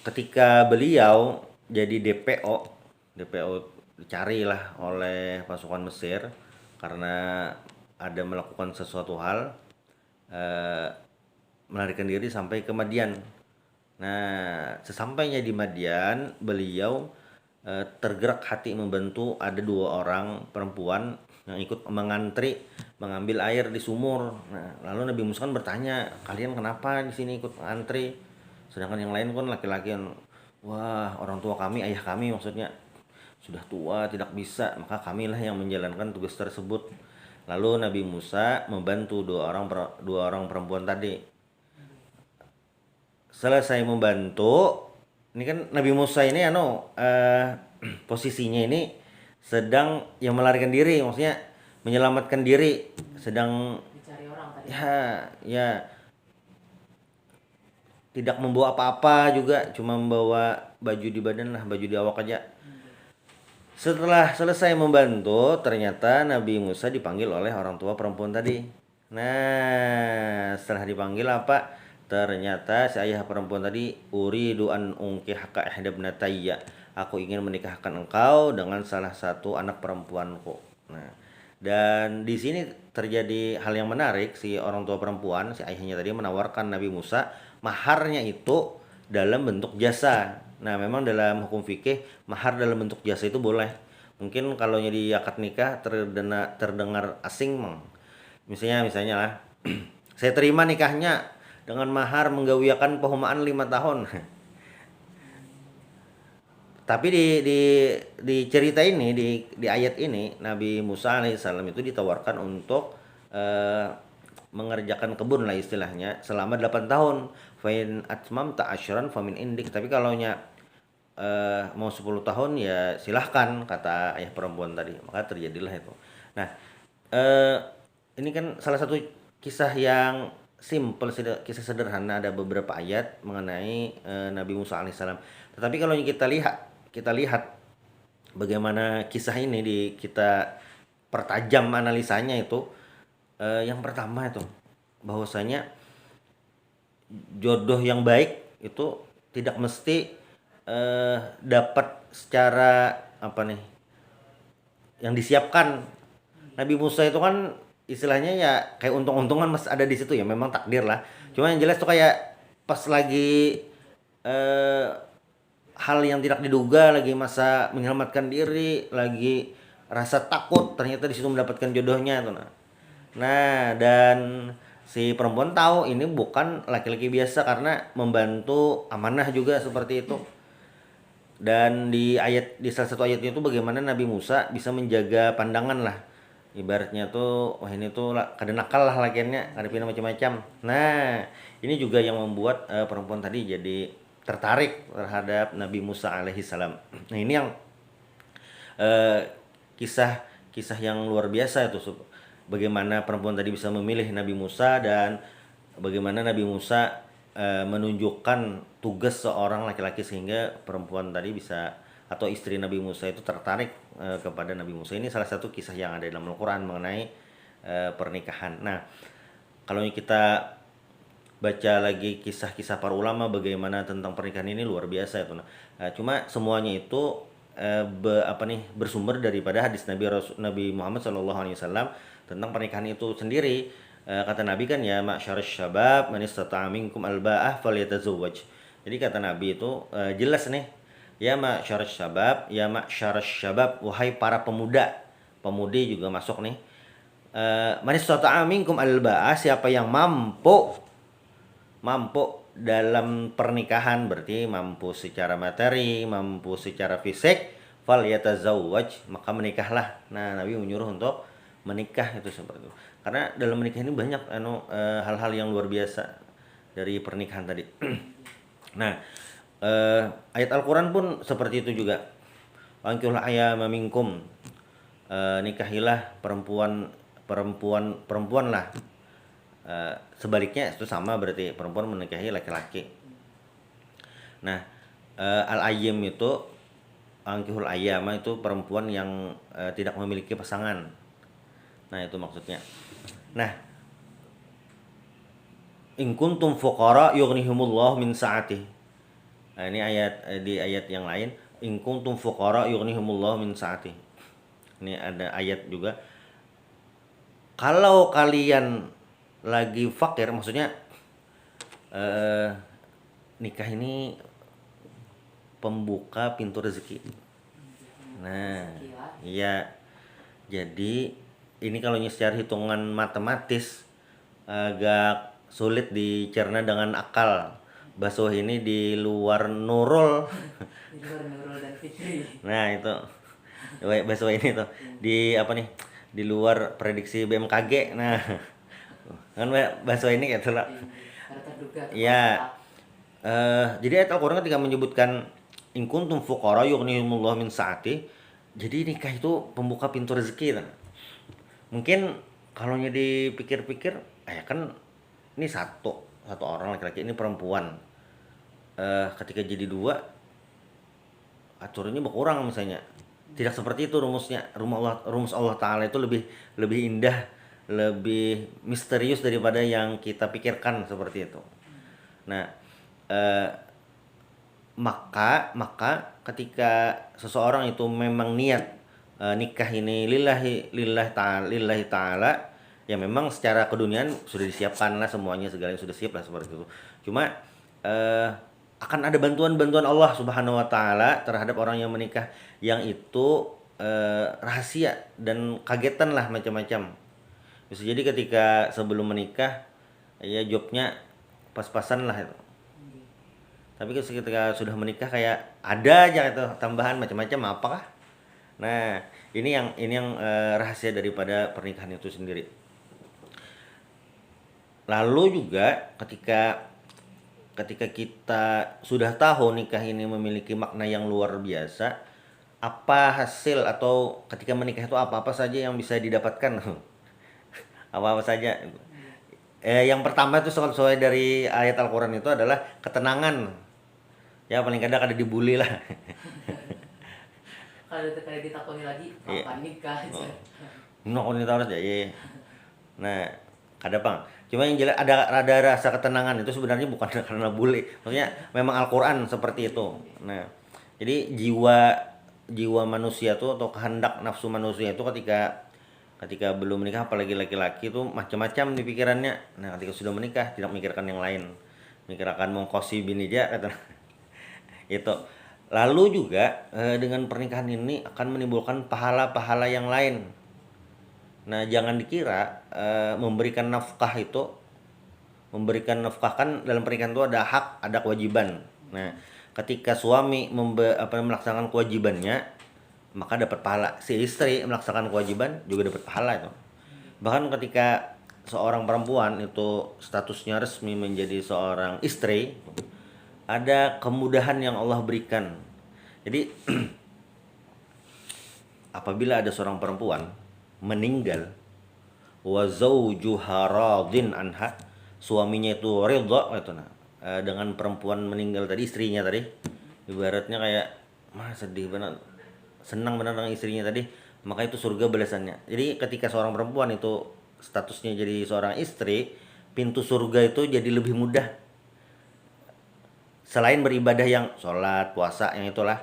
ketika beliau jadi DPO dicarilah oleh pasukan Mesir karena ada melakukan sesuatu hal, eh, melarikan diri sampai ke Madian. Nah, sesampainya di Madian, beliau tergerak hati membantu ada dua orang perempuan yang ikut mengantri mengambil air di sumur. Nah, lalu Nabi Musa kan bertanya, kalian kenapa di sini ikut antri? Sedangkan yang lain kan laki-laki yang, wah orang tua kami, ayah kami maksudnya sudah tua tidak bisa, maka kamilah yang menjalankan tugas tersebut. Lalu Nabi Musa membantu dua orang perempuan tadi. Selesai membantu, ini kan Nabi Musa ini posisinya ini sedang yang melarikan diri, maksudnya menyelamatkan diri, sedang Dicari orang tadi. ya tidak membawa apa-apa juga, cuma membawa baju di badan lah, baju di awak aja. Setelah selesai membantu, ternyata Nabi Musa dipanggil oleh orang tua perempuan tadi. Nah, setelah dipanggil apa? Ternyata si ayah perempuan tadi, uridu an unkihaka ihdabnatayya. Aku ingin menikahkan engkau dengan salah satu anak perempuanku. Nah, dan di sini terjadi hal yang menarik, si orang tua perempuan, si ayahnya tadi menawarkan Nabi Musa maharnya itu dalam bentuk jasa. Nah, memang dalam hukum fikih mahar dalam bentuk jasa itu boleh. Mungkin kalau di akad nikah terdengar asing, Mang. Misalnya lah, saya terima nikahnya dengan mahar menggawiakan pehumaan 5 tahun. Tapi di cerita ini, di ayat ini, Nabi Musa alaihissalam itu ditawarkan untuk eh, mengerjakan kebun lah istilahnya selama 8 tahun. Fain atmam ta'asyran famin indik. Tapi kalau mau 10 tahun ya silahkan, kata ayah perempuan tadi. Maka terjadilah itu. Nah, eh, ini kan salah satu kisah yang simple, kisah sederhana, ada beberapa ayat mengenai Nabi Musa alaihissalam. Tetapi kalau kita lihat bagaimana kisah ini kita pertajam analisanya itu, yang pertama itu bahwasanya jodoh yang baik itu tidak mesti dapat secara apa nih yang disiapkan. Nabi Musa itu kan istilahnya ya kayak untung-untungan mas ada di situ, ya memang takdir lah. Cuma yang jelas tuh kayak pas lagi eh, hal yang tidak diduga, lagi masa menyelamatkan diri, lagi rasa takut, ternyata di situ mendapatkan jodohnya tuh. Nah, dan si perempuan tahu ini bukan laki-laki biasa karena membantu amanah juga seperti itu. Dan di salah satu ayat itu bagaimana Nabi Musa bisa menjaga pandangan lah. Ibaratnya tuh, wah ini tuh kada nakal lah lakiannya, ngadepin macam-macam. Nah, ini juga yang membuat perempuan tadi jadi tertarik terhadap Nabi Musa alaihi salam. Nah, ini yang eh, kisah-kisah yang luar biasa itu, bagaimana perempuan tadi bisa memilih Nabi Musa, dan bagaimana Nabi Musa menunjukkan tugas seorang laki-laki sehingga perempuan tadi bisa, atau istri Nabi Musa itu tertarik kepada Nabi Musa. Ini salah satu kisah yang ada dalam Al-Quran mengenai pernikahan. Nah, kalau kita baca lagi kisah-kisah para ulama bagaimana tentang pernikahan, ini luar biasa itu. Nah, cuma semuanya itu bersumber daripada hadis Nabi Muhammad SAW tentang pernikahan itu sendiri. Kata Nabi kan, ya ma'syarasy syabab man istata'a minkum alba'ah falyatazawwaj. Jadi kata Nabi itu jelas nih, ya ma'syarasy syabab, ya ma'syarasy syabab, wahai para pemuda. Pemudi juga masuk nih. Man istata'a minkum alba'ah, siapa yang mampu dalam pernikahan, berarti mampu secara materi, mampu secara fisik, fal yatazawwaj, maka menikahlah. Nah, Nabi menyuruh untuk menikah itu seperti itu. Karena dalam menikah ini banyak hal-hal yang luar biasa dari pernikahan tadi. Nah, ayat Al-Qur'an pun seperti itu juga. Wankihul ayyama minkum, nikahilah perempuan lah. Sebaliknya itu sama, berarti perempuan menikahi laki-laki. Nah, al-ayyim itu, angkihul ayyama itu perempuan yang tidak memiliki pasangan. Nah, itu maksudnya. Nah, in kuntum fuqara yughnihimullah min sa'ati. Nah, ini ayat di ayat yang lain, in kuntum fuqara yughnihimullahu min sa'ati. Ini ada ayat juga, kalau kalian lagi fakir, maksudnya eh, nikah ini pembuka pintu rezeki. Nah, iya. Jadi ini kalau secara hitungan matematis agak sulit dicerna dengan akal. Bakso ini di luar Nurul. Di luar Nurul dan Fitri. Nah, itu bakso ini tuh di apa nih? Di luar prediksi BMKG. Nah, kan bakso ini kayak lah. Karena terduga. Iya. Jadi ayat Al-Qur'an ketika menyebutkan in kuntum fuqara yughnihimullahu min sa'ati, jadi nikah itu pembuka pintu rezeki. Nah. Mungkin kalau dipikir-pikir, kan ini satu orang laki-laki, ini perempuan. Ketika jadi dua, aturannya berkurang misalnya. Tidak seperti itu rumusnya. Rumus Allah Ta'ala itu lebih indah, lebih misterius daripada yang kita pikirkan seperti itu. Nah, maka ketika seseorang itu memang niat nikah ini lillahi ta'ala, ya memang secara keduniaan sudah disiapkan lah semuanya, segalanya sudah siap lah seperti itu. Cuma akan ada bantuan Allah Subhanahu wa taala terhadap orang yang menikah, yang itu rahasia dan kagetan lah macam-macam. Bisa jadi ketika sebelum menikah ya jobnya pas-pasan lah itu. Tapi ketika sudah menikah kayak ada aja itu tambahan macam-macam apakah. Nah, ini yang rahasia daripada pernikahan itu sendiri. Lalu juga ketika kita sudah tahu nikah ini memiliki makna yang luar biasa, apa hasil atau ketika menikah itu apa-apa saja yang bisa didapatkan? Apa-apa saja. Yang pertama itu sesuai dari ayat Al-Qur'an itu adalah ketenangan. Ya paling kadang ada dibully lah. Kalau ditakoni lagi kapan nikah? Nah, harus ya. Nah, ada bang. Cuma yang jelas ada rasa ketenangan itu sebenarnya bukan karena bully. Maksudnya memang Al-Qur'an seperti itu. Nah, jadi jiwa manusia tuh atau kehendak nafsu manusia itu ketika belum menikah, apalagi laki-laki itu macam-macam di pikirannya. Nah, ketika sudah menikah tidak memikirkan yang lain. Mikirkan mengkosi bini dia kata. Itu. Lalu juga dengan pernikahan ini akan menimbulkan pahala-pahala yang lain. Nah, jangan dikira memberikan nafkah kan dalam pernikahan itu ada hak, ada kewajiban. Nah, ketika suami melaksanakan kewajibannya, maka dapat pahala. Si istri melaksanakan kewajiban juga dapat pahala itu. Bahkan ketika seorang perempuan itu statusnya resmi menjadi seorang istri, ada kemudahan yang Allah berikan. Jadi apabila ada seorang perempuan meninggal wa zawjuha radin anha, suaminya itu ridha gitu, dengan perempuan meninggal tadi, istrinya tadi, ibaratnya kayak sedih benar, senang benar dengan istrinya tadi, maka itu surga balasannya. Jadi ketika seorang perempuan itu statusnya jadi seorang istri, pintu surga itu jadi lebih mudah. Selain beribadah yang sholat, puasa, yang itulah,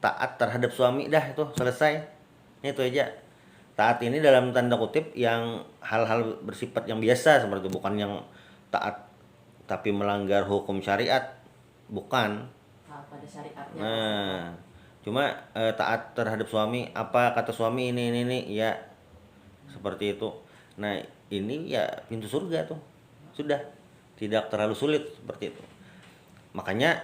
taat terhadap suami dah itu selesai. Itu aja. Taat ini dalam tanda kutip yang hal-hal bersifat yang biasa seperti itu, bukan yang taat tapi melanggar hukum syariat, bukan. Pada syariatnya. Nah, cuma taat terhadap suami, apa kata suami ini ya seperti itu. Nah, ini ya pintu surga tuh. Sudah tidak terlalu sulit seperti itu. Makanya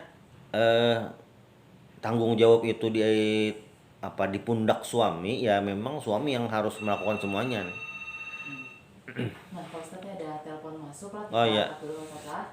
tanggung jawab itu di pundak suami, ya memang suami yang harus melakukan semuanya. Nah, kalau Ustaz ada telepon masuk lah, Oh iya. kita dulu Ustaz.